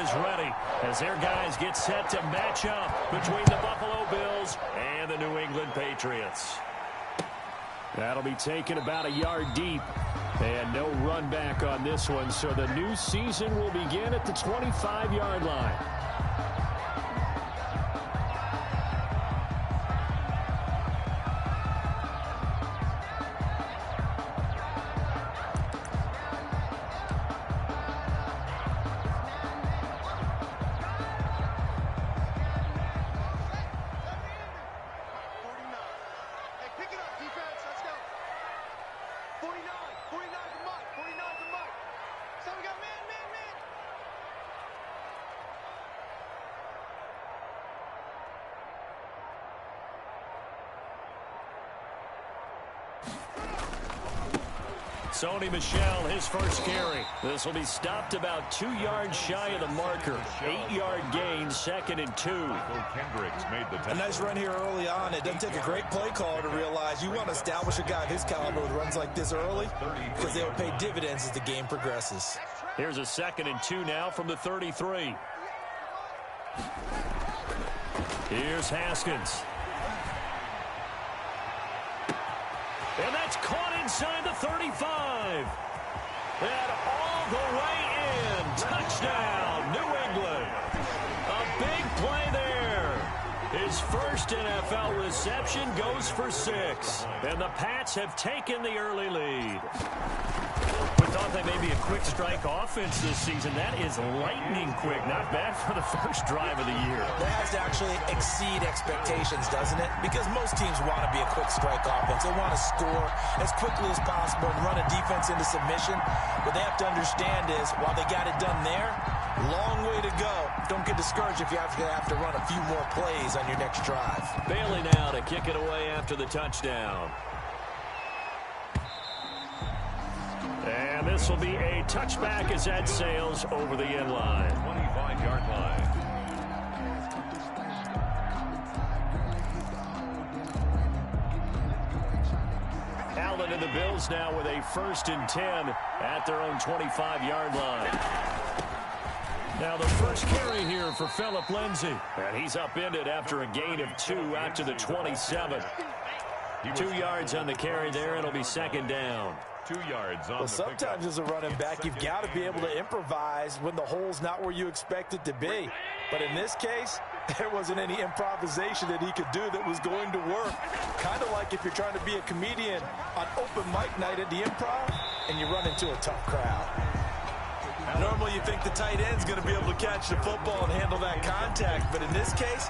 is ready as their guys get set to match up between the Buffalo Bills and the New England Patriots. That'll be taken about a yard deep. And no run back on this one, so the new season will begin at the 25-yard line. Sony Michel, his first carry. This will be stopped about 2 yards shy of the marker. 8-yard gain, 2nd and 2. A nice run here early on. It doesn't take a great play call to realize you want to establish a guy of his caliber with runs like this early because they will pay dividends as the game progresses. Here's a 2nd and 2 now from the 33. Here's Haskins. And that's caught inside the 35. And all the way in. Touchdown, New England. A big play there. His first NFL reception goes for 6. And the Pats have taken the early lead. We thought they may be a quick strike offense this season. That is lightning quick. Not bad for the first drive of the year. That has to actually exceed expectations, doesn't it? Because most teams want to be a quick strike offense. They want to score as quickly as possible and run a defense into submission. What they have to understand is, while they got it done there, long way to go. Don't get discouraged if you have to run a few more plays on your next drive. Bailey now to kick it away after the touchdown. And this will be a touchback as that sails over the end line. 25-yard line. Allen and the Bills now with a 1st and 10 at their own 25-yard line. Now the first carry here for Phillip Lindsay. And he's upended after a gain of 2 out to the 27. 2 yards on the carry there. It'll be 2nd down. 2 yards on well, sometimes as a running back, you've got to be able to improvise when the hole's not where you expect it to be. But in this case, there wasn't any improvisation that he could do that was going to work. Kind of like if you're trying to be a comedian on open mic night at the Improv and you run into a tough crowd. Normally you think the tight end's going to be able to catch the football and handle that contact, but in this case,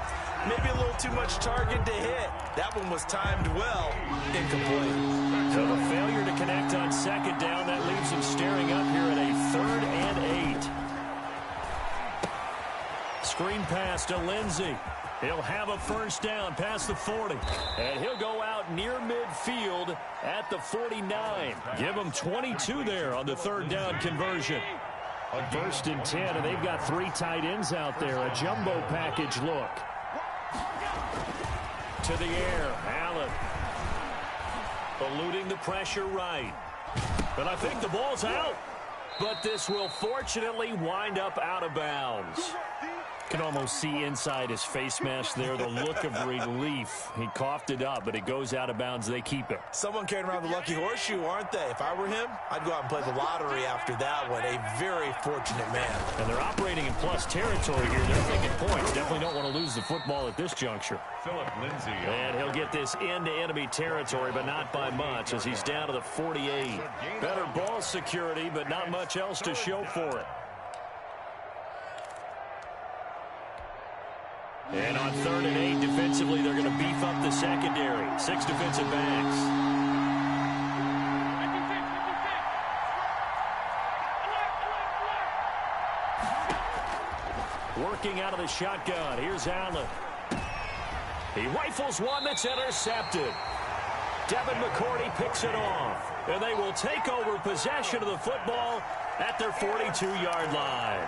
maybe a little too much target to hit. That one was timed well, incomplete. So the failure to connect on 2nd down, that leaves him staring up here at a 3rd and 8. Screen pass to Lindsay. He'll have a 1st down past the 40. And he'll go out near midfield at the 49. Give him 22 there on the 3rd down conversion. 1st and 10, and they've got 3 tight ends out there. A jumbo package look. To the air, Allen. Eluding the pressure right. But I think the ball's out. But this will fortunately wind up out of bounds. Can almost see inside his face mask there the look of relief. He coughed it up, but it goes out of bounds. They keep it. Someone carrying around the lucky horseshoe, aren't they? If I were him, I'd go out and play the lottery after that one. A very fortunate man. And they're operating in plus territory here. They're taking points. Definitely don't want to lose the football at this juncture. Phillip Lindsay. And he'll get this into enemy territory, but not by much as he's down to the 48. Better ball security, but not much else to show for it. And on 3rd and 8, defensively, they're going to beef up the secondary. 6 defensive backs. Working out of the shotgun. Here's Allen. He rifles one that's intercepted. Devin McCourty picks it off. And they will take over possession of the football at their 42-yard line.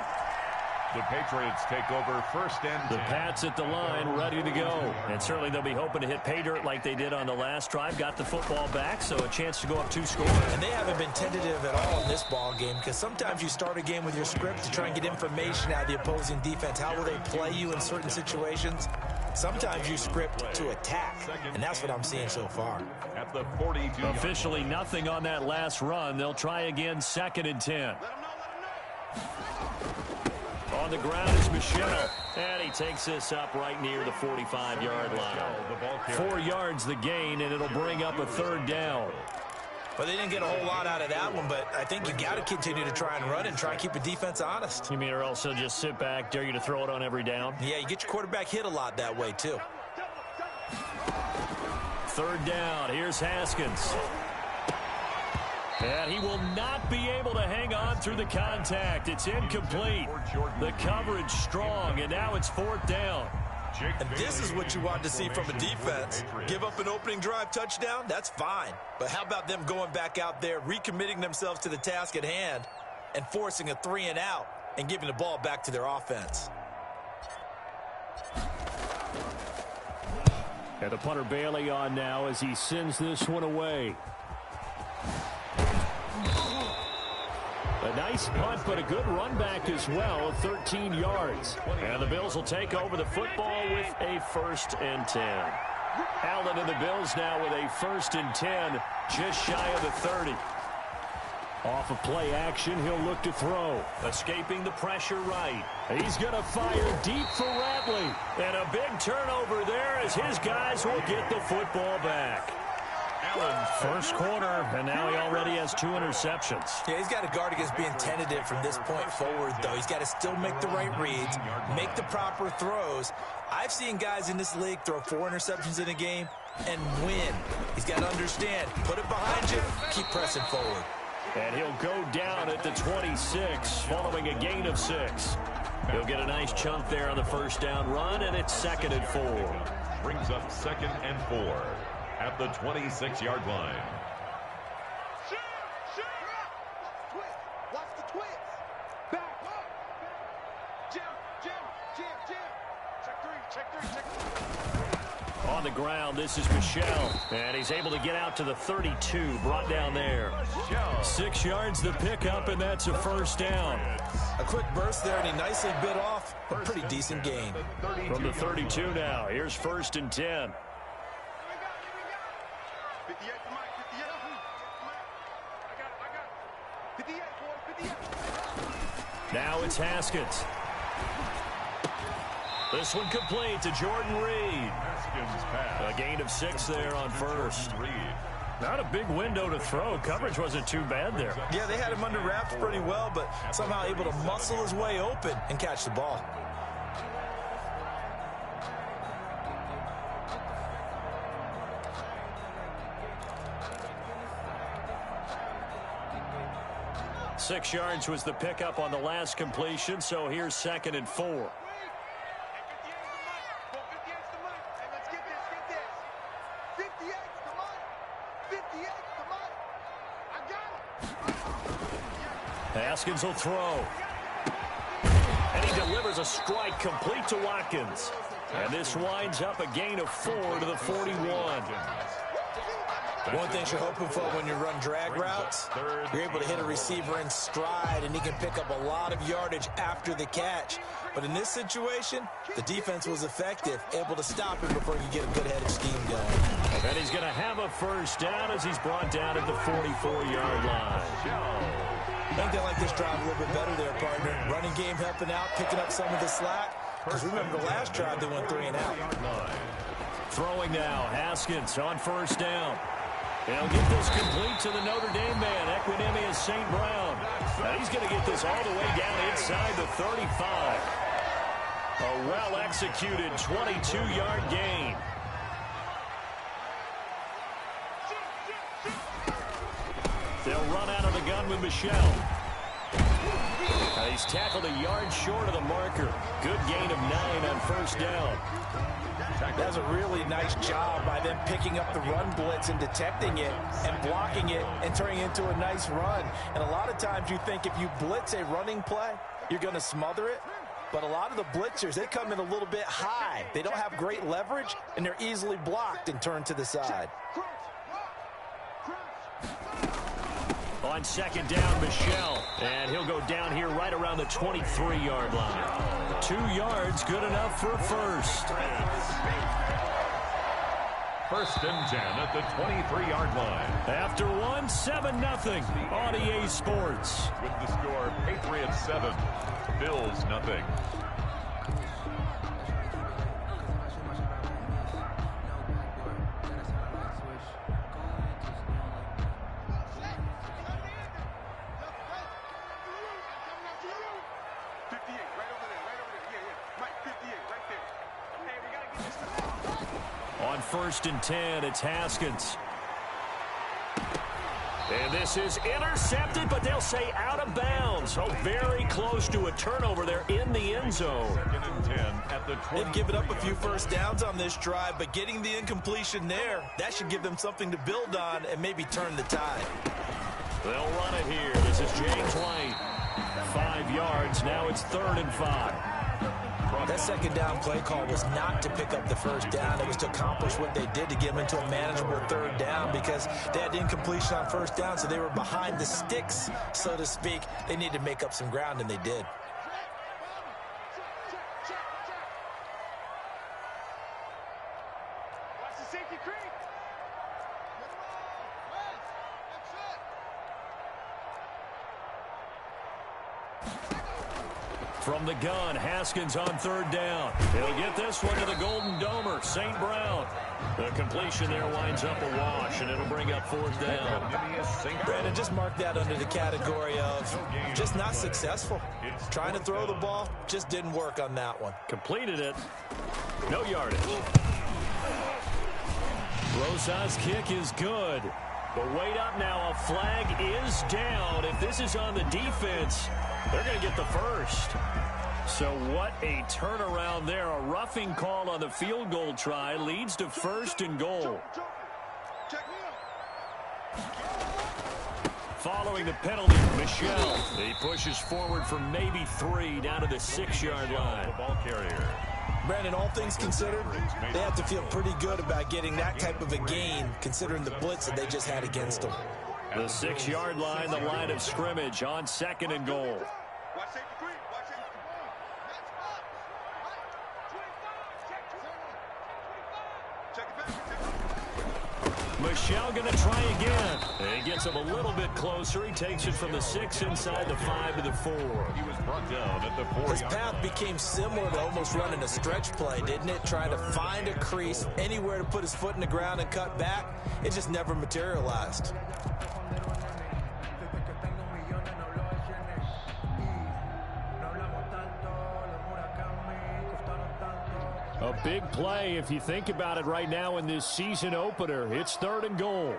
The Patriots take over first and 10. The Pats at the line, ready to go. And certainly they'll be hoping to hit pay dirt like they did on the last drive. Got the football back, so a chance to go up 2 scores. And they haven't been tentative at all in this ball game, because sometimes you start a game with your script to try and get information out of the opposing defense. How will they play you in certain situations? Sometimes you script to attack, and that's what I'm seeing so far. At the 42. Officially nothing on that last run. They'll try again, 2nd and 10. On the ground is Michelle, and he takes this up right near the 45-yard line. 4 yards the gain, and it'll bring up a 3rd down. Well, they didn't get a whole lot out of that one, but I think you got to continue to try and run and try and keep the defense honest. You mean or else he'll just sit back, dare you to throw it on every down? Yeah, you get your quarterback hit a lot that way, too. 3rd down. Here's Haskins. And he will not be able to hang on through the contact. It's incomplete. The coverage strong, and now it's 4th down. And this is what you want to see from a defense. Give up an opening drive touchdown, that's fine. But how about them going back out there, recommitting themselves to the task at hand, and forcing a 3-and-out and giving the ball back to their offense? And the punter Bailey on now as he sends this one away. A nice punt, but a good run back as well, 13 yards. And the Bills will take over the football with a 1st and 10. Allen and the Bills now with a 1st and 10, just shy of the 30. Off of play action, he'll look to throw. Escaping the pressure right. He's going to fire deep for Ratley. And a big turnover there as his guys will get the football back. Allen, 1st quarter, and now he already has 2 interceptions. Yeah, he's got to guard against being tentative from this point forward, though. He's got to still make the right reads, make the proper throws. I've seen guys in this league throw 4 interceptions in a game and win. He's got to understand, put it behind you, keep pressing forward. And he'll go down at the 26, following a gain of 6. He'll get a nice chunk there on the 1st down run, and it's 2nd and 4. Brings up 2nd and 4. At the 26-yard line. Watch the twist. Back up. Jim. Check three. On the ground, this is Michelle. And he's able to get out to the 32, brought down there. 6 yards the pickup, and that's a 1st down. A quick burst there, and he nicely bit off a pretty decent gain. From the 32 now, here's 1st and 10. Now it's Haskins. This one complete to Jordan Reed. A gain of 6 there on 1st. Not a big window to throw. Coverage wasn't too bad there. Yeah, they had him under wraps pretty well, but somehow able to muscle his way open and catch the ball. Six yards was the pickup on the last completion, so here's 2nd and 4. Haskins will throw. And he delivers a strike complete to Watkins. And this winds up a gain of 4 to the 41. One thing you're hoping for when you run drag routes, you're able to hit a receiver in stride, and he can pick up a lot of yardage after the catch. But in this situation, the defense was effective, able to stop him before you get a good headed scheme going. And he's going to have a 1st down as he's brought down at the 44-yard line. I think they like this drive a little bit better there, partner. Running game helping out, picking up some of the slack. Because remember the last drive, they went 3 and out. Throwing now, Haskins on 1st down. He'll get this complete to the Notre Dame man, Equinemius St. Brown. Now he's going to get this all the way down inside the 35. A well-executed 22-yard gain. They'll run out of the gun with Michelle. He's tackled a yard short of the marker. Good gain of 9 on 1st down. That's a really nice job by them picking up the run blitz and detecting it and blocking it and turning it into a nice run. And a lot of times you think if you blitz a running play, you're going to smother it. But a lot of the blitzers, they come in a little bit high. They don't have great leverage, and they're easily blocked and turned to the side. On second down, Michel. And he'll go down here right around the 23-yard line. 2 yards, good enough for a first. First and 10 at the 23-yard line. After one, 7-0 on EA Sports. With the score, Patriots 7, Bills nothing. On first and 10, it's Haskins. And this is intercepted, but they'll say out of bounds. Oh, very close to a turnover there in the end zone. Second and 10 at the 20. They've given up a few first downs on this drive, but getting the incompletion there, that should give them something to build on and maybe turn the tide. They'll run it here. This is James White. 5 yards. Now it's 3rd and 5. That second down play call was not to pick up the first down. It was to accomplish what they did to get them into a manageable 3rd down because they had incompletion on first down, so they were behind the sticks, so to speak. They needed to make up some ground, and they did. Watch the safety creep. From the gun, Haskins on 3rd down. He'll get this one to the Golden Domer, St. Brown. The completion there winds up a wash, and it'll bring up 4th down. Brandon, just mark that under the category of just not successful. Trying to throw the ball, just didn't work on that one. Completed it. No yardage. Rosas' kick is good. But wait up now, a flag is down. If this is on the defense, they're going to get the first. So what a turnaround there. A roughing call on the field goal try leads to 1st and goal. Following the penalty, Michel. He pushes forward for maybe 3 down to the 6-yard line. Ball carrier. Brandon, all things considered, they have to feel pretty good about getting that type of a gain considering the blitz that they just had against them. The 6-yard line, the line of scrimmage on 2nd and goal. Watch safety creep. Watch safety creep. Check it back. Michel going to try again. And he gets him a little bit closer. He takes it from the 6 inside the 5 to the 4. He was brought down at the 4-yard line. His path became similar to almost running a stretch play, didn't it? Trying to find a crease, anywhere to put his foot in the ground and cut back. It just never materialized. A big play if you think about it right now in this season opener. It's 3rd and goal.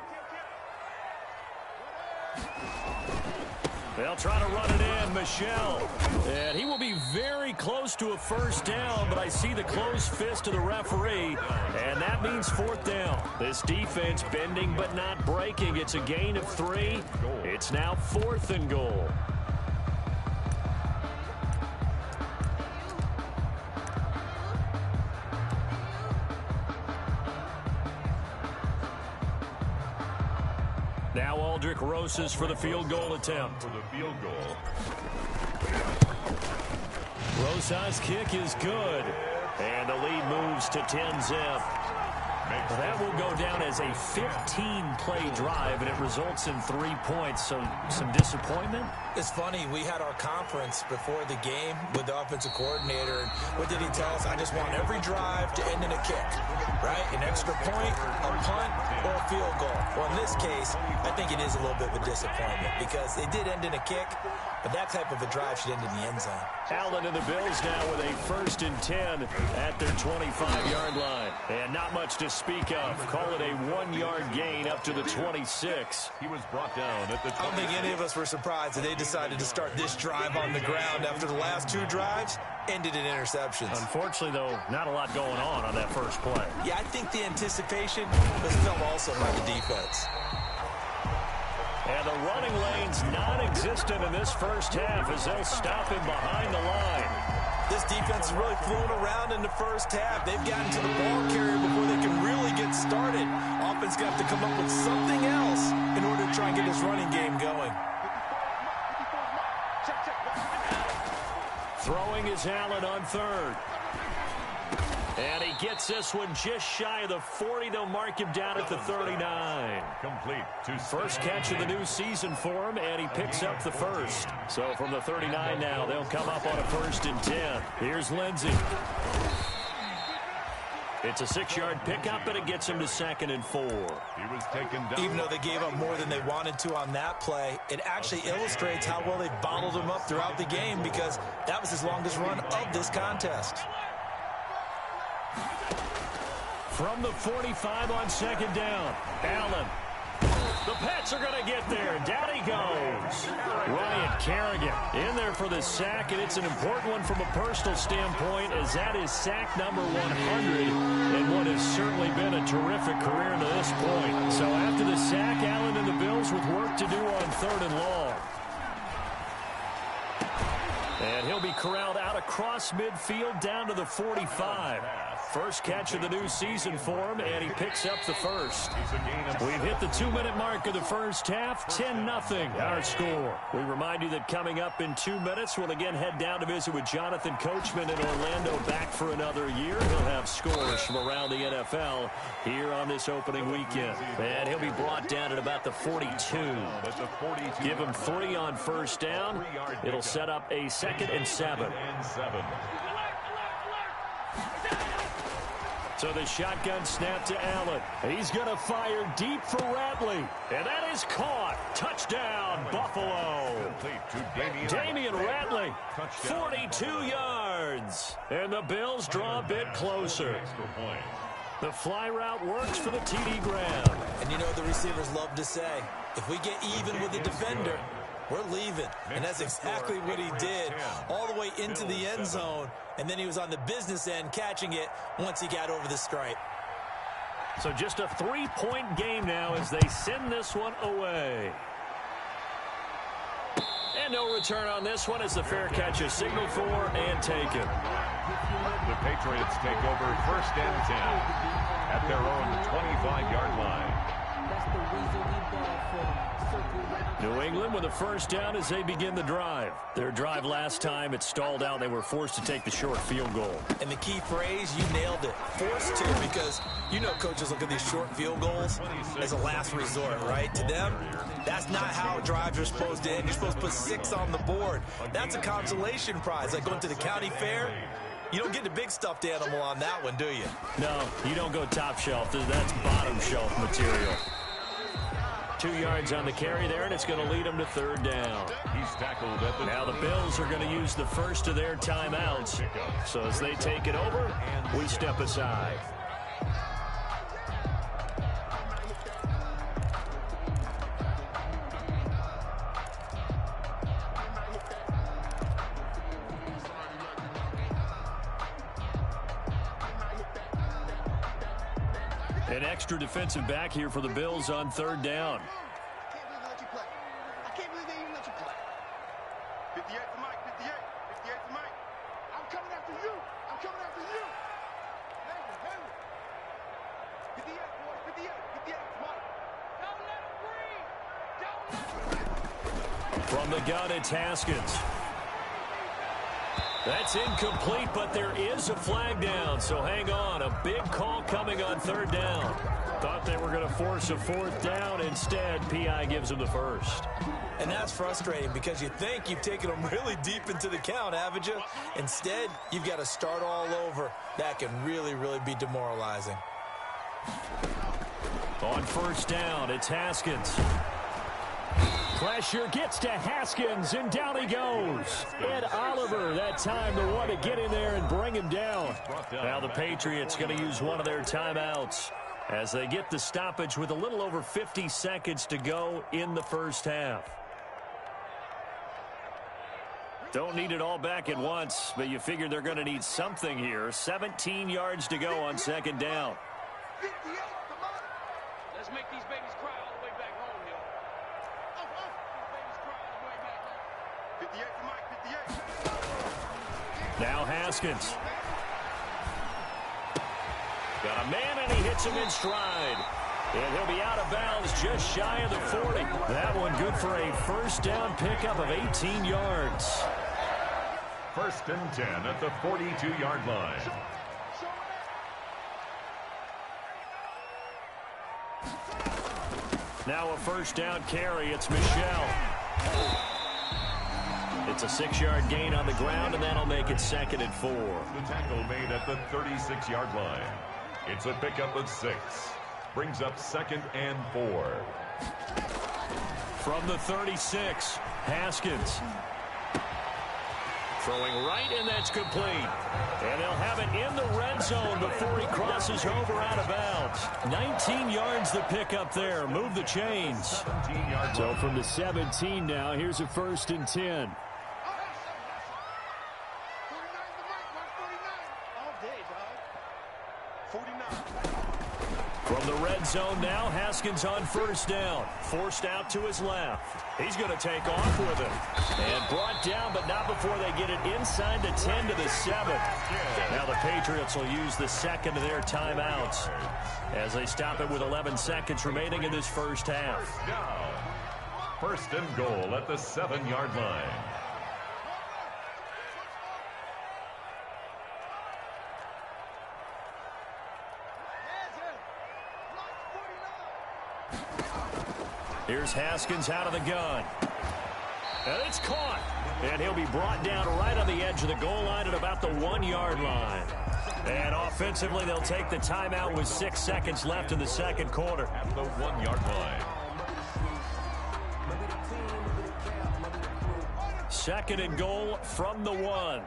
They'll try to run it in, Michel. And he will be very close to a first down, but I see the closed fist of the referee, and that means 4th down. This defense bending but not breaking. It's a gain of 3. It's now 4th and goal. Now Aldrich Rosas for the field goal attempt. For the field goal. Rosas' kick is good. And the lead moves to 10-zip. That will go down as a 15-play drive, and it results in 3 points. So some disappointment? It's funny, we had our conference before the game with the offensive coordinator, and what did he tell us? I just want every drive to end in a kick, right? An extra point, a punt, or a field goal. Well, in this case, I think it is a little bit of a disappointment because it did end in a kick, but that type of a drive should end in the end zone. Allen and the Bills now with a 1st and 10 at their 25-yard line. And not much to speak of. Call it a 1-yard gain up to the 26. He was brought down at the 26. I don't think any of us were surprised that they decided to start this drive on the ground after the last 2 drives ended in interceptions. Unfortunately, though, not a lot going on that first play. Yeah, I think the anticipation was felt also by the defense. And the running lane's non-existent in this first half as they'll stop him behind the line. This defense is really fooling around in the first half. They've gotten to the ball carrier before they can really get started. Offense got to come up with something else in order to try and get this running game going. Throwing is Allen on third. And he gets this one just shy of the 40. They'll mark him down at the 39. Complete. First catch of the new season for him, and he picks up the first. So from the 39 now, they'll come up on a 1st and 10. Here's Lindsey. It's a 6-yard pickup, and it gets him to 2nd and 4. He was taken down. Even though they gave up more than they wanted to on that play, it actually illustrates how well they bottled him up throughout the game, because that was his longest run of this contest. From the 45 on 2nd down, Allen. The Pats are going to get there. Down he goes. Ryan Kerrigan in there for the sack, and it's an important one from a personal standpoint, as that is sack number 100, and what has certainly been a terrific career to this point. So after the sack, Allen and the Bills with work to do on 3rd and long. And he'll be corralled out across midfield down to the 45. First catch of the new season for him, and he picks up the first. We've hit the 2-minute mark of the first half, 10-0 our score. We remind you that coming up in 2 minutes, we'll again head down to visit with Jonathan Coachman in Orlando, back for another year. He'll have scores from around the NFL here on this opening weekend. And he'll be brought down at about the 42. Give him 3 on 1st down. It'll set up a 2nd and 7. So the shotgun snap to Allen. He's going to fire deep for Ratley. And that is caught. Touchdown, Buffalo. Damian Ratley, 42 yards. And the Bills draw a bit closer. The fly route works for the TD grab. And you know what the receivers love to say? If we get even with the defender, we're leaving. And that's exactly what he did, all the way into the end zone. And then he was on the business end catching it once he got over the stripe. So just a 3-point game now as they send this one away. And no return on this one as the fair catch is signaled for and taken. The Patriots take over 1st and 10 at their own 25-yard line. That's the reason we ball for New England with a 1st down as they begin the drive. Their drive last time, it stalled out. They were forced to take the short field goal. And the key phrase, you nailed it. Forced to, because you know coaches look at these short field goals as a last resort, right? To them, that's not how drives are supposed to end. You're supposed to put 6 on the board. That's a consolation prize, like going to the county fair. You don't get the big stuffed animal on that one, do you? No, you don't go top shelf. That's bottom shelf material. 2 yards on the carry there, and it's going to lead them to 3rd down. He's tackled at the Now the Bills are going to use the first of their timeouts. So as they take it over, we step aside. An extra defensive back here for the Bills on 3rd down. I can't believe they even let you play. 58 to Mike, 58. 58 to Mike. I'm coming after you. I'm coming after you. 58, boy. 58. 58 to Mike. Don't let him breathe. Don't let him breathe. From the gun, it's Haskins. That's incomplete, but there is a flag down, so hang on. A big call coming on 3rd down. Thought they were going to force a 4th down. Instead, P.I. gives them the first. And that's frustrating because you think you've taken them really deep into the count, haven't you? Instead, you've got to start all over. That can really, really be demoralizing. On 1st down, it's Haskins. Pressure gets to Haskins, and down he goes. Ed Oliver, that time the one to get in there and bring him down. Now the Patriots going to use one of their timeouts as they get the stoppage with a little over 50 seconds to go in the first half. Don't need it all back at once, but you figure they're going to need something here. 17 yards to go on 2nd down. 58 to Mike. Let's make these babies cry all the way back home, yo. These babies cry all the way back home. 58 to Mike, 58. Now Haskins. Got a man, and he hits him in stride. And he'll be out of bounds just shy of the 40. That one good for a first down pickup of 18 yards. First and 10 at the 42-yard line. Now a first down carry. It's Michelle. It's a 6-yard gain on the ground, and that'll make it 2nd and 4. The tackle made at the 36-yard line. It's a pickup of 6. Brings up 2nd and 4. From the 36, Haskins. Throwing right, and that's complete. And they'll have it in the red zone before he crosses over out of bounds. 19 yards the pickup there. Move the chains. So from the 17 now, here's a 1st and 10. From the red zone now, Haskins on first down. Forced out to his left. He's going to take off with it. And brought down, but not before they get it inside the 10 to the 7. Now the Patriots will use the second of their timeouts as they stop it with 11 seconds remaining in this first half. Now, 1st and goal at the 7-yard line. Here's Haskins out of the gun. And it's caught. And he'll be brought down right on the edge of the goal line at about the 1-yard line. And offensively, they'll take the timeout with 6 seconds left in the second quarter. At the 1-yard line. 2nd and goal from the 1.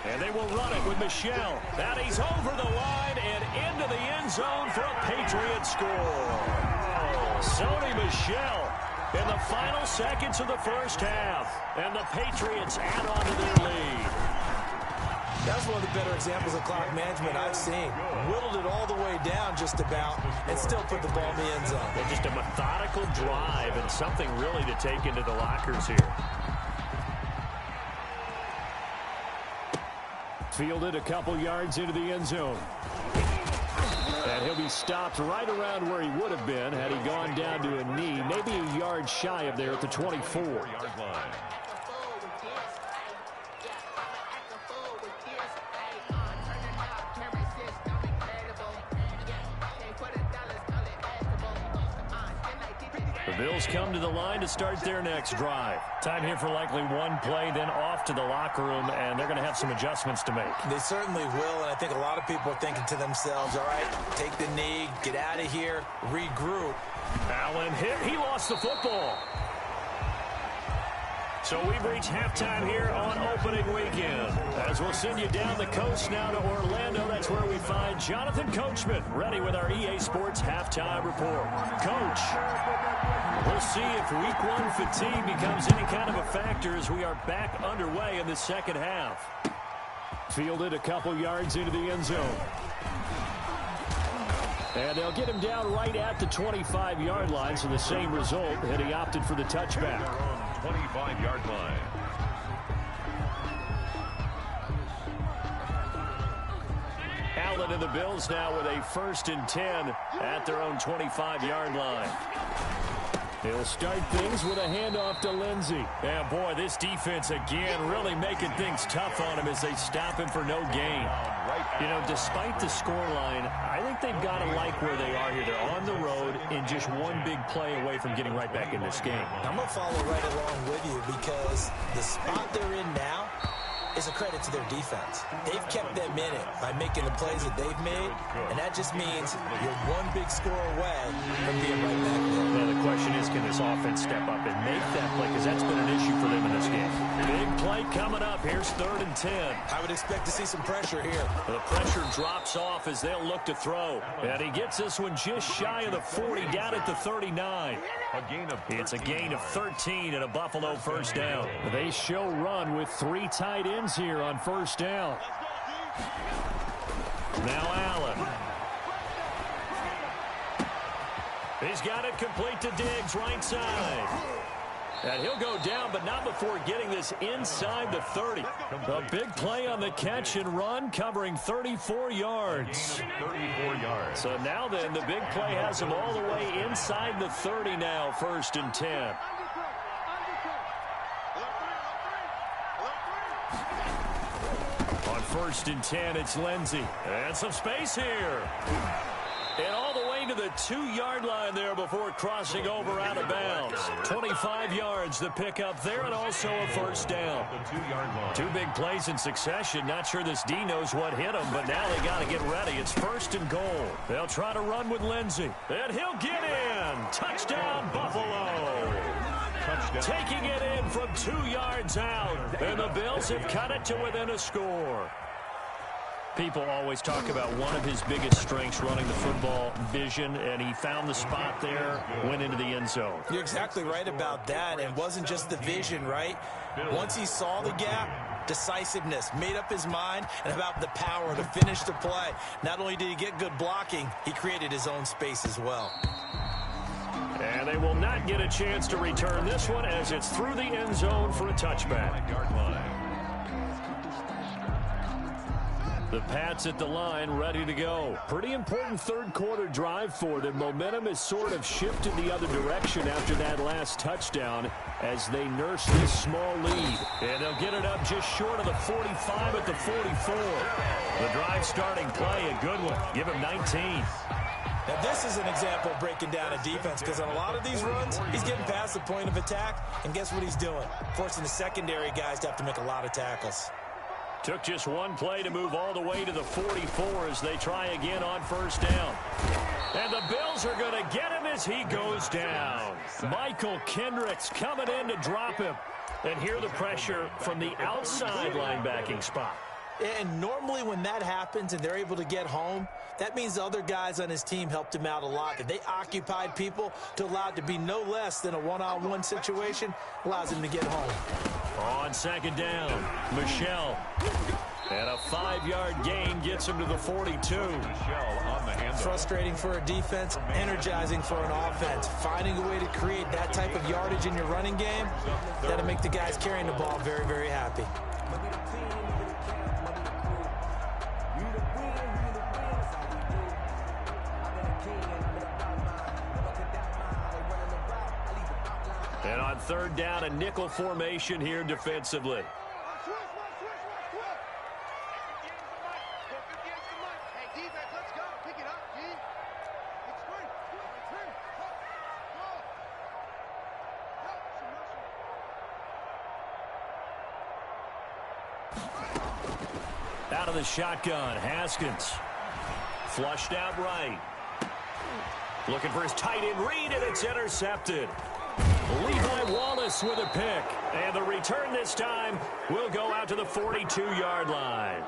And they will run it with Michelle. And he's over the line and into the end zone for a Patriot score. Sony Michelle in the final seconds of the first half. And the Patriots add on to their lead. That's one of the better examples of clock management I've seen. Whittled it all the way down just about and still put the ball in the end zone. Well, just a methodical drive and something really to take into the lockers here. Fielded a couple yards into the end zone. And he'll be stopped right around where he would have been had he gone down to a knee, maybe a yard shy of there at the 24-yard line. The Bills come to the line to start their next drive. Time here for likely one play, then off to the locker room, and they're going to have some adjustments to make. They certainly will, and I think a lot of people are thinking to themselves, all right, take the knee, get out of here, regroup. Allen hit. He lost the football. So we've reached halftime here on opening weekend. As we'll send you down the coast now to Orlando, that's where we find Jonathan Coachman ready with our EA Sports halftime report. Coach, we'll see if week 1 fatigue becomes any kind of a factor as we are back underway in the second half. Fielded a couple yards into the end zone. And they'll get him down right at the 25-yard line, so the same result, and he opted for the touchback. 25-yard line. Allen and the Bills now with a 1st and 10 at their own 25-yard line. He'll start things with a handoff to Lindsey. And boy, this defense again really making things tough on him as they stop him for no gain. You know, despite the scoreline, I think they've got to like where they are here. They're on the road and just one big play away from getting right back in this game. I'm going to follow right along with you because the spot they're in now is a credit to their defense. They've kept them in it by making the plays that they've made, and that just means you're one big score away from being right back there. Well, the question is, can this offense step up and make that play? Because that's been an issue for them in this game. Big play coming up. Here's 3rd and 10. I would expect to see some pressure here. The pressure drops off as they'll look to throw. And he gets this one just shy of the 40, down at the 39. It's a gain of 13 and a Buffalo first down. They show run with 3 tight ends here on first down. Now Allen. He's got it complete to Diggs, right side. And he'll go down, but not before getting this inside the 30. A big play on the catch and run, covering 34 yards. 34 yards. So now then, the big play has him all the way inside the 30 now, 1st and 10. On 1st and 10, it's Lindsey. And some space here. And all the way to the 2-yard line there before crossing over out of bounds. 25 yards the pickup there, and also a 1st down. The 2-yard line. 2 big plays in succession. Not sure this D knows what hit him, but now they got to get ready. It's 1st and goal. They'll try to run with Lindsey. And he'll get in. Touchdown, Buffalo. Touchdown. Taking it in from 2 yards out. And the Bills have cut it to within a score. People always talk about one of his biggest strengths running the football, vision, and he found the spot there, went into the end zone. You're exactly right about that. And it wasn't just the vision, right? Once he saw the gap, decisiveness, made up his mind, and about the power to finish the play. Not only did he get good blocking, he created his own space as well. And they will not get a chance to return this one as it's through the end zone for a touchback. 5-yard line. The Pats at the line, ready to go. Pretty important third-quarter drive for them. Momentum has sort of shifted the other direction after that last touchdown as they nurse this small lead. And they'll get it up just short of the 45 at the 44. The drive starting play, a good one. Give him 19. Now, this is an example of breaking down a defense because on a lot of these runs, he's getting past the point of attack, and guess what he's doing? Forcing the secondary guys to have to make a lot of tackles. Took just one play to move all the way to the 44 as they try again on 1st down. And the Bills are going to get him as he goes down. Michael Kendricks coming in to drop him. And hear the pressure from the outside linebacking spot. And normally when that happens and they're able to get home, that means the other guys on his team helped him out a lot. That they occupied people to allow it to be no less than a one-on-one situation, allows him to get home. On 2nd down, Michelle. And a 5-yard gain gets him to the 42. Michelle on the handoff. Frustrating for a defense, energizing for an offense. Finding a way to create that type of yardage in your running game, that'll make the guys carrying the ball very, very happy. And on 3rd down, a nickel formation here defensively. Out of the shotgun, Haskins. Flushed out right. Looking for his tight end read, and it's intercepted. Levi Wallace with a pick. And the return this time will go out to the 42-yard line.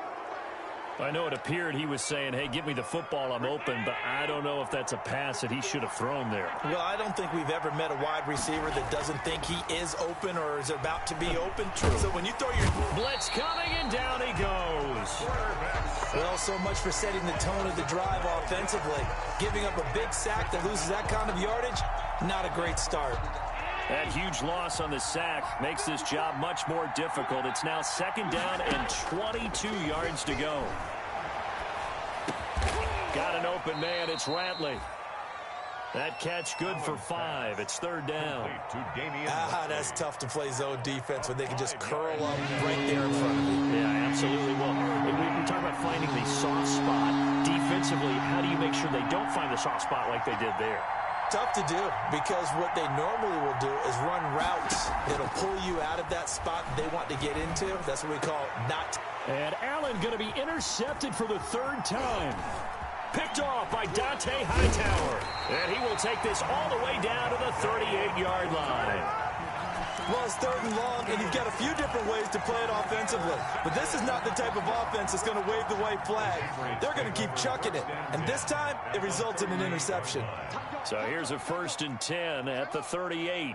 I know it appeared he was saying, hey, give me the football, I'm open, but I don't know if that's a pass that he should have thrown there. Well, I don't think we've ever met a wide receiver that doesn't think he is open or is about to be open. So when you throw your blitz coming, and down he goes. Well, so much for setting the tone of the drive offensively. Giving up a big sack that loses that kind of yardage, not a great start. That huge loss on the sack makes this job much more difficult. It's now 2nd down and 22 yards to go. Got an open man. It's Ratley. That catch good for 5. It's 3rd down. That's tough to play zone defense when they can just curl up right there in front of you. Yeah, absolutely. Well, we talk about finding the soft spot. Defensively, how do you make sure they don't find the soft spot like they did there? Tough to do because what they normally will do is run routes that'll pull you out of that spot they want to get into. That's what we call not. And Allen going to be intercepted for the 3rd time. Picked off by Dante Hightower. And he will take this all the way down to the 38-yard line. Well, it's 3rd and long, and you've got a few different ways to play it offensively. But this is not the type of offense that's going to wave the white flag. They're going to keep chucking it. And this time, it results in an interception. So here's a 1st and 10 at the 38.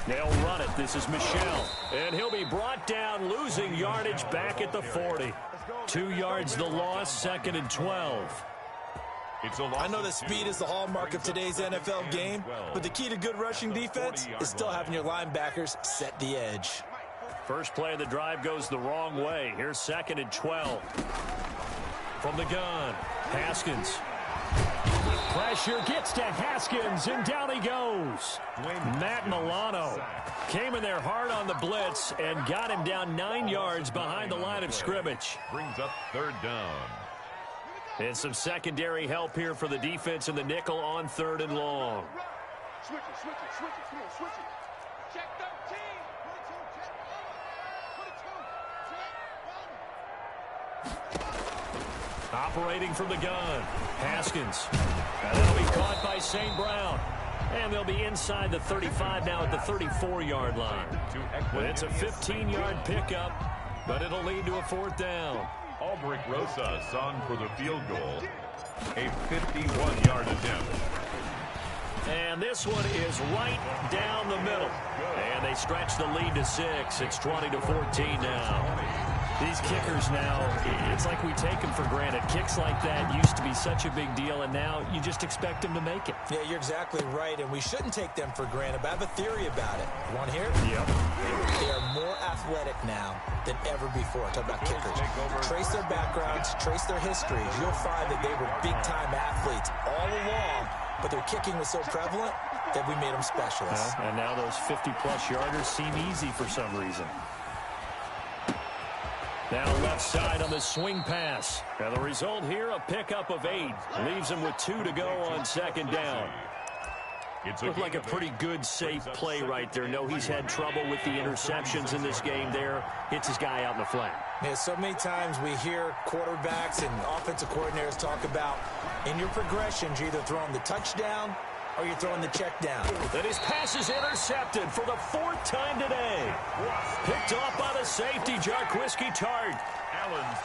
They'll run it. This is Michelle. And he'll be brought down, losing yardage back at the 40. 2 yards the loss, 2nd and 12. I know that speed is the hallmark of today's NFL game, but the key to good rushing defense is still having your linebackers set the edge. First play of the drive goes the wrong way. Here's 2nd and 12. From the gun, Haskins. Pressure gets to Haskins, and down he goes. Matt Milano came in there hard on the blitz and got him down 9 yards behind the line of scrimmage. Brings up 3rd down. And some secondary help here for the defense in the nickel on 3rd and long. Switch it, switch it, switch it, come on, switch it. Check 13. Operating from the gun, Haskins. And that'll be caught by St. Brown. And they'll be inside the 35 now at the 34-yard line. It's a 15-yard pickup, but it'll lead to a 4th down. Albrecht Rosas on for the field goal. A 51-yard attempt. And this one is right down the middle. And they stretch the lead to 6. It's 20-14 now. These kickers now, it's like we take them for granted. Kicks like that used to be such a big deal, and now you just expect them to make it. Yeah, you're exactly right, and we shouldn't take them for granted, but I have a theory about it. You want to hear it? Yep. They are more athletic now than ever before. Talk about kickers. Trace their backgrounds, trace their histories. You'll find that they were big-time athletes all along, but their kicking was so prevalent that we made them specialists. And now those 50-plus yarders seem easy for some reason. Now left side on the swing pass. Now the result here, a pickup of 8. Leaves him with 2 to go on 2nd down. Looked like a pretty good, safe play right there. No, he's had trouble with the interceptions in this game there. Hits his guy out in the flat. Yeah, so many times we hear quarterbacks and offensive coordinators talk about in your progressions, you're either throwing the touchdown or you're throwing the check down. Then his pass is intercepted for the 4th time today. Picked off by the safety, Jarquiski Tart.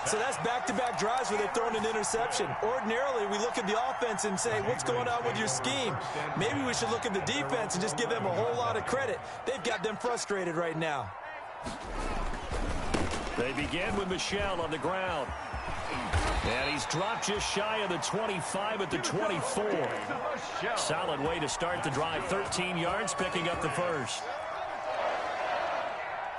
So that's back-to-back drives where they're throwing an interception. Ordinarily, we look at the offense and say, what's going on with your scheme? Maybe we should look at the defense and just give them a whole lot of credit. They've got them frustrated right now. They begin with Michel on the ground. And he's dropped just shy of the 25 at the 24. Solid way to start the drive. 13 yards, picking up the first.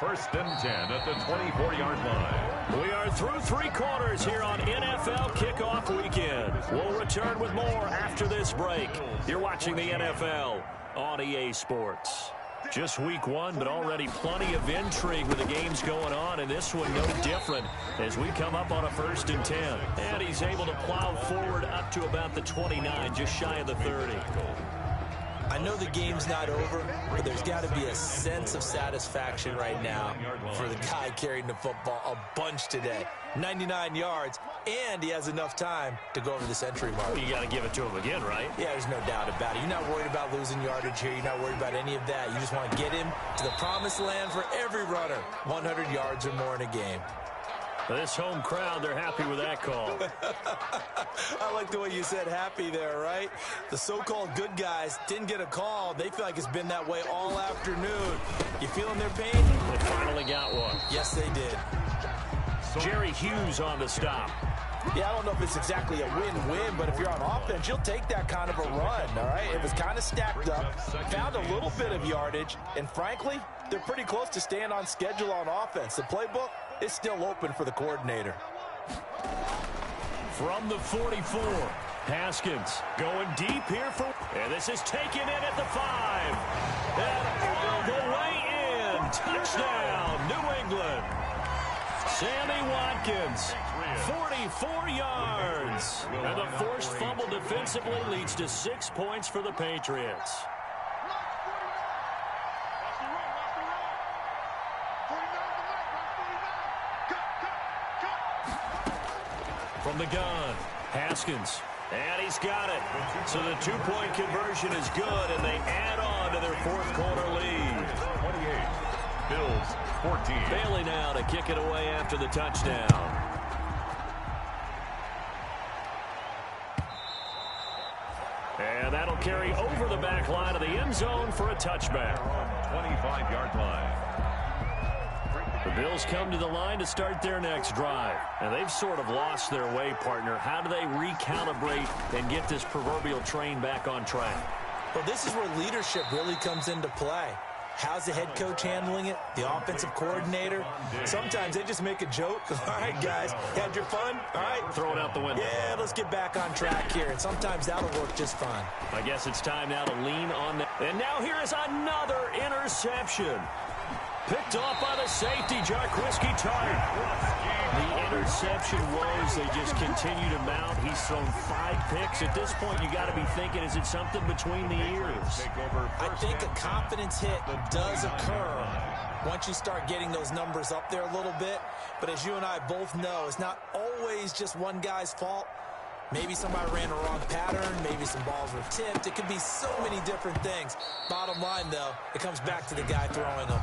1st and 10 at the 24-yard line. We are through 3 quarters here on NFL Kickoff Weekend. We'll return with more after this break. You're watching the NFL on EA Sports. Just week 1, but already plenty of intrigue with the games going on, and this one no different as we come up on a 1st and 10. And he's able to plow forward up to about the 29, just shy of the 30. I know the game's not over, but there's got to be a sense of satisfaction right now for the guy carrying the football a bunch today. 99 yards, and he has enough time to go over the century mark. You got to give it to him again, right? Yeah, there's no doubt about it. You're not worried about losing yardage here. You're not worried about any of that. You just want to get him to the promised land for every runner. 100 yards or more in a game. This home crowd, they're happy with that call. I like the way you said happy there, right? The so-called good guys didn't get a call. They feel like it's been that way all afternoon. You feeling their pain? They finally got one. Yes, they did. Jerry Hughes on the stop. Yeah, I don't know if it's exactly a win-win, but if you're on offense, you'll take that kind of a run, all right? It was kind of stacked up, found a little bit of yardage, and frankly, they're pretty close to staying on schedule on offense. The playbook is still open for the coordinator. From the 44, Haskins going deep here for, and this is taken in at the 5. And all the way in. Touchdown, New England. Sammy Watkins, 44 yards. And the forced fumble defensively leads to 6 points for the Patriots. From the gun, Haskins, and he's got it. So the 2-point conversion is good, and they add on to their 4th quarter lead. 28, Bills 14. Bailey now to kick it away after the touchdown. And that'll carry over the back line of the end zone for a touchback. 25-yard line. Bills come to the line to start their next drive. And they've sort of lost their way, partner. How do they recalibrate and get this proverbial train back on track? Well, this is where leadership really comes into play. How's the head coach handling it? The offensive coordinator? Sometimes they just make a joke. All right, guys, had your fun? All right. Throw it out the window. Yeah, let's get back on track here. And sometimes that'll work just fine. I guess it's time now to lean on that. And now here is another interception. Picked off by the safety, Jarquiski Tart. The interception woes, they just continue to mount. He's thrown 5 picks. At this point, you got to be thinking, is it something between the ears? I think a confidence hit does occur once you start getting those numbers up there a little bit. But as you and I both know, it's not always just one guy's fault. Maybe somebody ran a wrong pattern. Maybe some balls were tipped. It could be so many different things. Bottom line, though, it comes back to the guy throwing them.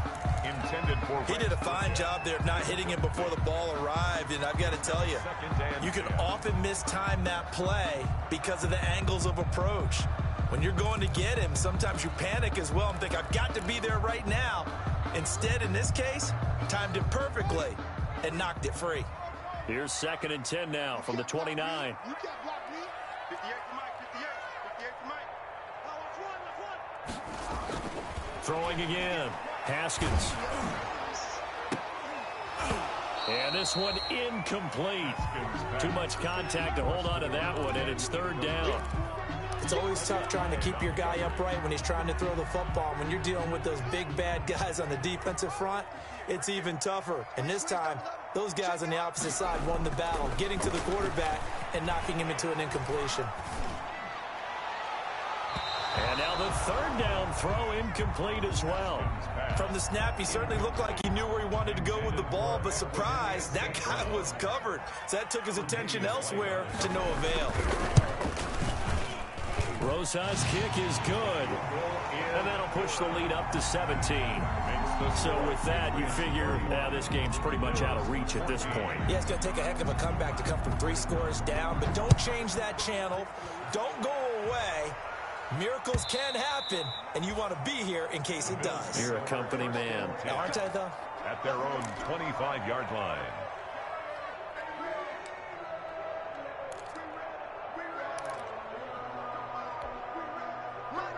He did a fine job there of not hitting him before the ball arrived. And I've got to tell you, you can often mistime that play because of the angles of approach. When you're going to get him, sometimes you panic as well and think, I've got to be there right now. Instead, in this case, timed it perfectly and knocked it free. Here's 2nd and 10 now from the 29. You can't block me. 58 to Mike, 58 to Mike. Oh, watch one. Throwing again. Haskins. And this one incomplete. Too much contact to hold on to that one, and it's 3rd down. It's always tough trying to keep your guy upright when he's trying to throw the football. When you're dealing with those big, bad guys on the defensive front, it's even tougher. And this time, those guys on the opposite side won the battle, getting to the quarterback and knocking him into an incompletion. And now the 3rd down throw incomplete as well. From the snap, he certainly looked like he knew where he wanted to go with the ball, but surprise, that guy was covered. So that took his attention elsewhere to no avail. Rosa's kick is good. And that'll push the lead up to 17. So with that, you figure this game's pretty much out of reach at this point. Yeah, it's going to take a heck of a comeback to come from 3 scores down, but don't change that channel. Don't go away. Miracles can happen, and you want to be here in case it does. You're a company man. Now, aren't I, though? At their own 25-yard line.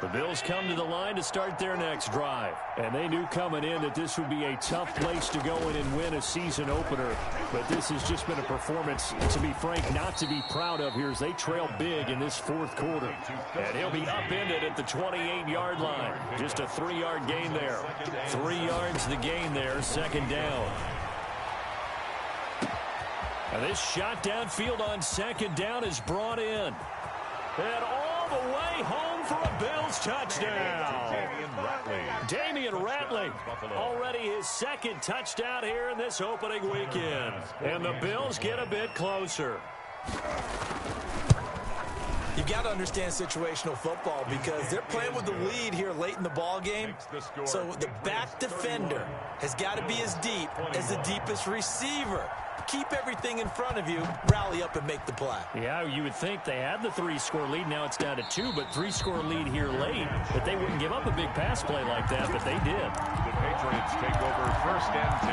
The Bills come to the line to start their next drive. And they knew coming in that this would be a tough place to go in and win a season opener. But this has just been a performance, to be frank, not to be proud of here as they trail big in this 4th quarter. And he'll be upended at the 28-yard line. Just a 3-yard gain there. 3 yards the gain there, 2nd down. And this shot downfield on 2nd down is brought in. And all the way home for a Bills touchdown. Damian Ratley, already his 2nd touchdown here in this opening weekend. And the Bills get a bit closer. You've got to understand situational football because they're playing with the lead here late in the ball game. So the back defender has got to be as deep as the deepest receiver. Keep everything in front of you, rally up and make the play. Yeah, you would think they had the 3-score lead. Now it's down to 2, but 3-score lead here late. But they wouldn't give up a big pass play like that, but they did. The Patriots take over 1st and 10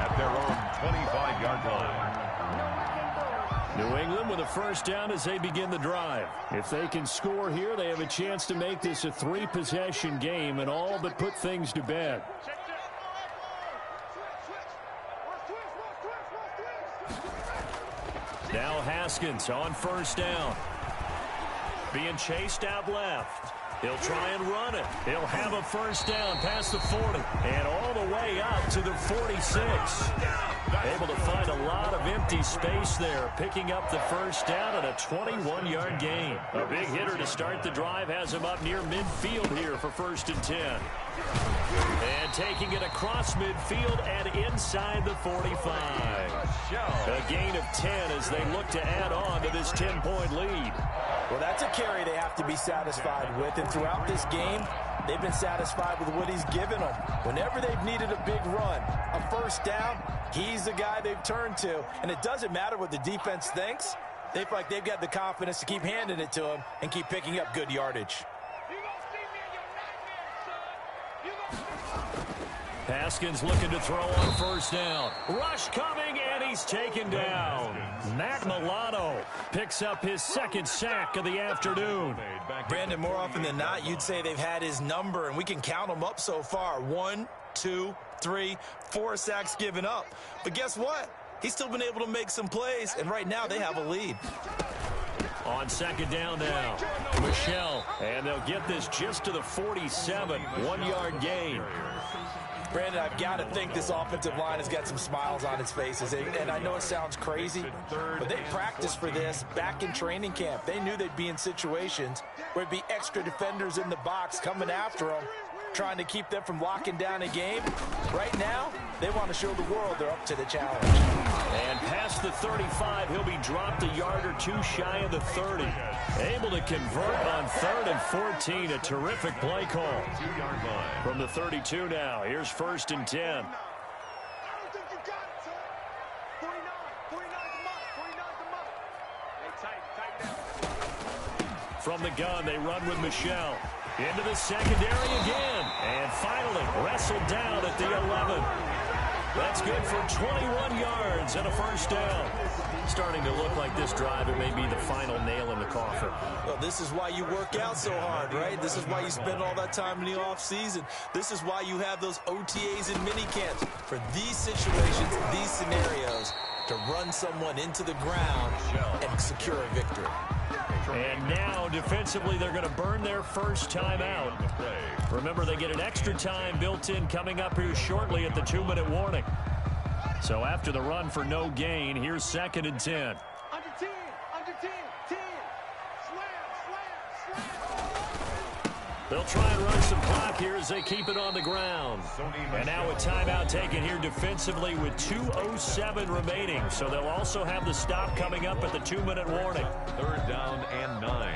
at their own 25-yard line. New England with a 1st down as they begin the drive. If they can score here, they have a chance to make this a 3-possession game and all but put things to bed. Now Haskins on 1st down. Being chased out left. He'll try and run it. He'll have a 1st down past the 40 and all the way up to the 46. Able to find a lot of empty space there, picking up the 1st down and a 21-yard gain. A big hitter to start the drive has him up near midfield here for 1st and 10. And taking it across midfield and inside the 45. A gain of 10 as they look to add on to this 10-point lead. Well, that's a carry they have to be satisfied with. And throughout this game, they've been satisfied with what he's given them. Whenever they've needed a big run, a 1st down, he's the guy they've turned to. And it doesn't matter what the defense thinks. They feel like they've got the confidence to keep handing it to him and keep picking up good yardage. Haskins looking to throw on first down. Rush coming, and he's taken down. Matt Milano picks up his second sack of the afternoon. Brandon, more often than not, you'd say they've had his number, and we can count them up so far. 1, 2, 3, 4 sacks given up. But guess what? He's still been able to make some plays, and right now they have a lead. On second down now, Michelle, and they'll get this just to the 47, 1-yard gain. Brandon, I've got to think this offensive line has got some smiles on its faces. And I know it sounds crazy, but they practiced for this back in training camp. They knew they'd be in situations where there'd be extra defenders in the box coming after them, trying to keep them from locking down a game. Right now, they want to show the world they're up to the challenge. And past the 35, he'll be dropped a yard or two shy of the 30. Able to convert on 3rd and 14. A terrific play call. 2-yard line. From the 32 now, here's 1st and 10. I don't think you got it, son. 49 the month. Hey, tight down. From the gun, they run with Michelle. Into the secondary again. And finally wrestled down at the 11. That's good for 21 yards and a first down. Starting to look like this drive, it may be the final nail in the coffin. Well, this is why you work out so hard, right? This is why you spend all that time in the offseason. This is why you have those OTAs and minicamps. For these situations, these scenarios, to run someone into the ground and secure a victory. And now, defensively, they're going to burn their first time out. Remember, they get an extra time built in coming up here shortly at the 2-minute warning. So after the run for no gain, here's 2nd and 10. Under 10, 10. Slam. They'll try and run some clock here as they keep it on the ground. And now a timeout taken here defensively with 2:07 remaining. So they'll also have the stop coming up at the 2-minute warning. 3rd down and 9.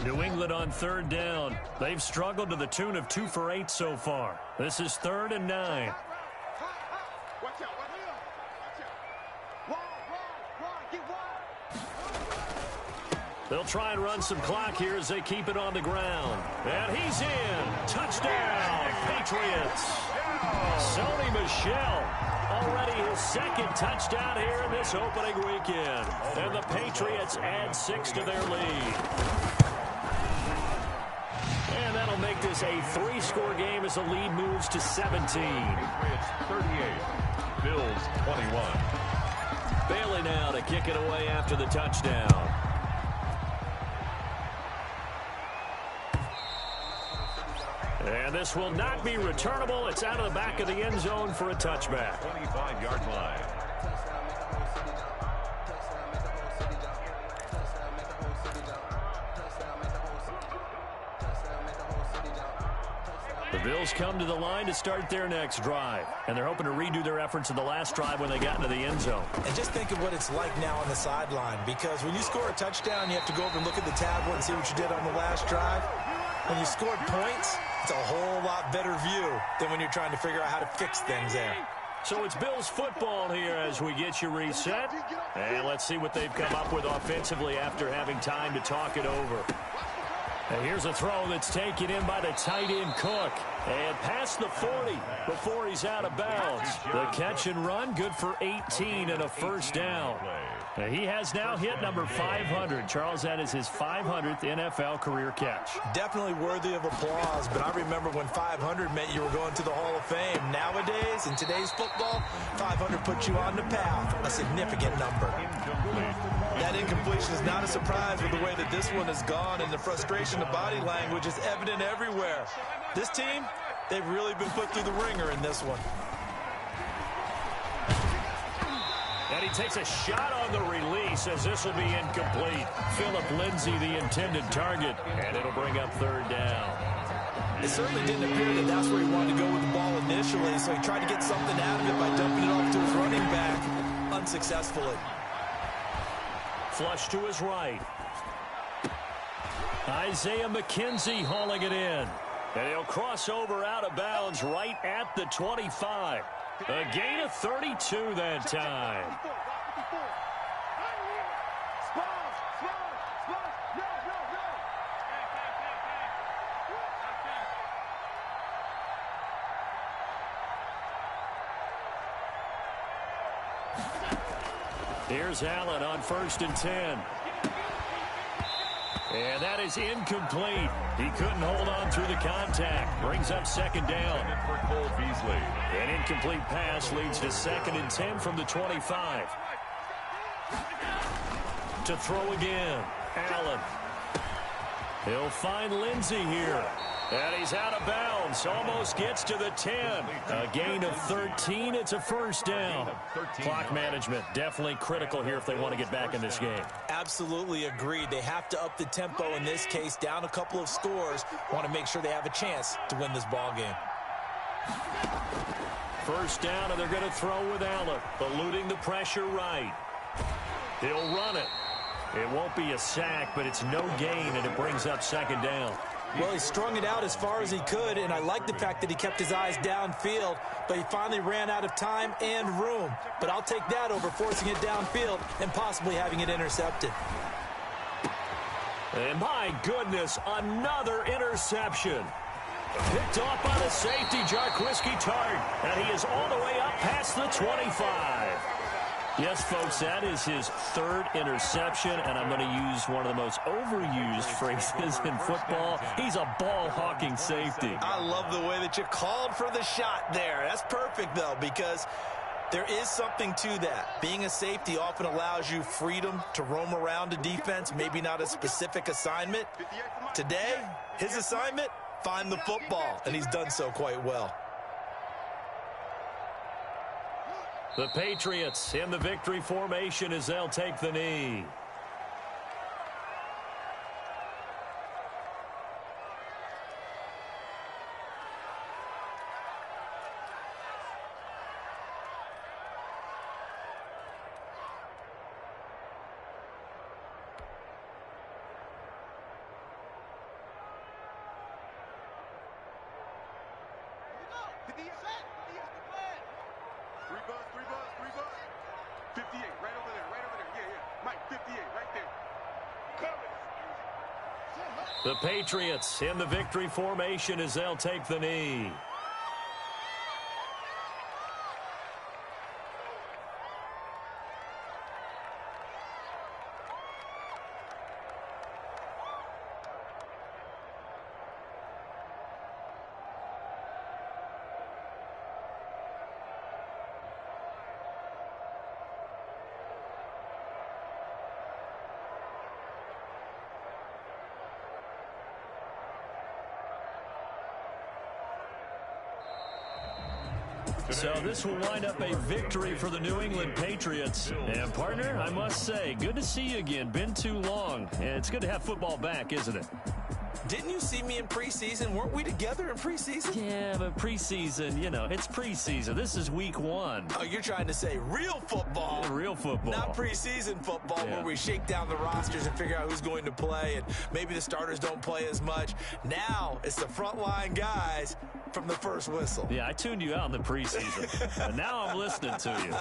New England on 3rd down. They've struggled to the tune of 2 for 8 so far. This is 3rd and 9. Watch out. Wide. Get wide. They'll try and run some clock here as they keep it on the ground. And he's in. Touchdown, Patriots. Sony Michel, already his 2nd touchdown here in this opening weekend. And the Patriots add 6 to their lead. And that'll make this a 3-score game as the lead moves to 17. Patriots 38. Bills 21. Bailey now to kick it away after the touchdown. And this will not be returnable. It's out of the back of the end zone for a touchback. 25-yard line. The Bills come to the line to start their next drive. And they're hoping to redo their efforts in the last drive when they got into the end zone. And just think of what it's like now on the sideline, because when you score a touchdown, you have to go over and look at the tablet and see what you did on the last drive. When you scored points, it's a whole lot better view than when you're trying to figure out how to fix things there. So it's Bills football here as we get you reset. And let's see what they've come up with offensively after having time to talk it over. And here's a throw that's taken in by the tight end Cook. And past the 40 before he's out of bounds. The catch and run, good for 18 and a first down. And he has now hit number 500. Charles, that is his 500th NFL career catch. Definitely worthy of applause, but I remember when 500 meant you were going to the Hall of Fame. Nowadays, in today's football, 500 puts you on the path, a significant number. That incompletion is not a surprise with the way that this one has gone, and the frustration of body language is evident everywhere. This team, they've really been put through the ringer in this one. And he takes a shot on the release as this will be incomplete. Philip Lindsay, the intended target, and it'll bring up 3rd down. It certainly didn't appear that that's where he wanted to go with the ball initially, so he tried to get something out of it by dumping it off to his running back, unsuccessfully. Flush to his right. Isaiah McKenzie hauling it in. And he'll cross over out of bounds right at the 25. A gain of 32 that time. Here's Allen on 1st and 10. And that is incomplete. He couldn't hold on through the contact. Brings up 2nd down. For Cole Beasley. An incomplete pass leads to 2nd and 10 from the 25. To throw again. Allen. He'll find Lindsey here. And he's out of bounds. Almost gets to the 10. A gain of 13. It's a 1st down. Clock management definitely critical here if they want to get back in this game. Absolutely agreed. They have to up the tempo in this case. Down a couple of scores. Want to make sure they have a chance to win this ball game. 1st down, and they're going to throw with Allen. Eluding the pressure right. He'll run it. It won't be a sack, but it's no gain, and it brings up 2nd down. Well, he strung it out as far as he could, and I like the fact that he kept his eyes downfield, but he finally ran out of time and room. But I'll take that over forcing it downfield and possibly having it intercepted. And my goodness, another interception. Picked off by the safety, Jarquiski Tart, and he is all the way up past the 25. Yes, folks, that is his 3rd interception, and I'm going to use one of the most overused phrases in football. He's a ball-hawking safety. I love the way that you called for the shot there. That's perfect, though, because there is something to that. Being a safety often allows you freedom to roam around a defense, maybe not a specific assignment. Today, his assignment, find the football, and he's done so quite well. The Patriots in the victory formation as they'll take the knee. The Patriots in the victory formation as they'll take the knee. So this will wind up a victory for the New England Patriots. And, partner, I must say, good to see you again. Been too long. And it's good to have football back, isn't it? Didn't you see me in preseason? Weren't we together in preseason? Yeah, but preseason, you know, it's preseason. This is week 1. Oh, you're trying to say real football. Yeah, real football. Not preseason football where we shake down the rosters and figure out who's going to play, and maybe the starters don't play as much. Now it's the frontline guys from the first whistle. Yeah, I tuned you out in the preseason. But now I'm listening to you.